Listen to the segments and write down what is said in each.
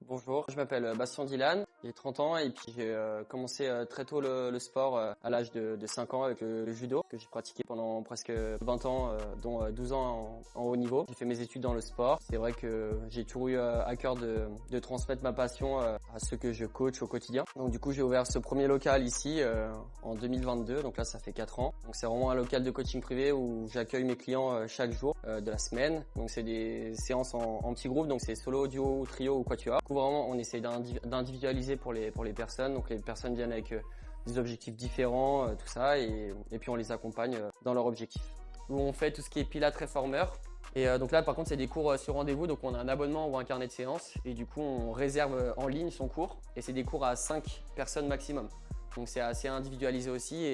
Bonjour, je m'appelle Bastien Dylan, j'ai 30 ans et puis j'ai commencé très tôt le sport à l'âge de 5 ans avec le judo que j'ai pratiqué pendant presque 20 ans, dont 12 ans en haut niveau. J'ai fait mes études dans le sport. C'est vrai que j'ai toujours eu à cœur de transmettre ma passion à ceux que je coach au quotidien. Donc du coup j'ai ouvert ce premier local ici en 2022, donc là ça fait 4 ans. Donc c'est vraiment un local de coaching privé où j'accueille mes clients chaque jour de la semaine. Donc c'est des séances en petits groupes, donc c'est solo, duo, trio ou quatuor. Du coup vraiment on essaie d'individualiser pour les personnes. Donc les personnes viennent avec des objectifs différents, tout ça, et puis on les accompagne dans leurs objectifs. Où on fait tout ce qui est pilates réformeur. Et donc là par contre c'est des cours sur rendez-vous, donc on a un abonnement ou un carnet de séance et du coup on réserve en ligne son cours et c'est des cours à 5 personnes maximum. Donc c'est assez individualisé aussi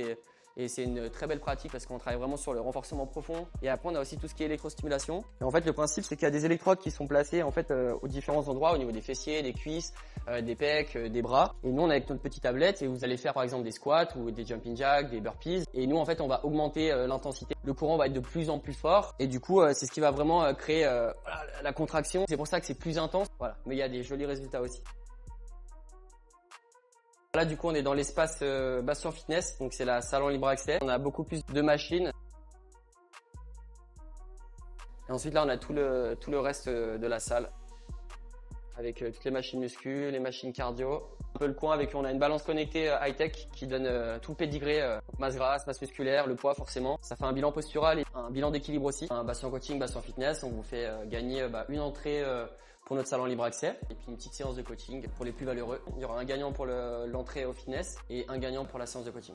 et c'est une très belle pratique parce qu'on travaille vraiment sur le renforcement profond. Et après on a aussi tout ce qui est électrostimulation. Et en fait le principe c'est qu'il y a des électrodes qui sont placées en fait aux différents endroits, au niveau des fessiers, des cuisses, des pecs, des bras. Et nous on est avec notre petite tablette et vous allez faire par exemple des squats ou des jumping jacks, des burpees. Et nous en fait on va augmenter l'intensité. Le courant va être de plus en plus fort et du coup c'est ce qui va vraiment créer la contraction. C'est pour ça que c'est plus intense. Voilà. Mais il y a des jolis résultats aussi. Là du coup on est dans l'espace Bastien Fitness, donc c'est la salle en libre accès. On a beaucoup plus de machines. Et ensuite là on a tout le reste de la salle avec toutes les machines muscu, les machines cardio. Un peu le coin avec, on a une balance connectée high-tech qui donne tout le pédigré, masse grasse, masse musculaire, le poids forcément. Ça fait un bilan postural et un bilan d'équilibre aussi. Un Bastien Coaching, Bastien Fitness, on vous fait gagner une entrée pour notre salle en libre accès et puis une petite séance de coaching pour les plus valeureux. Il y aura un gagnant pour l'entrée au fitness et un gagnant pour la séance de coaching.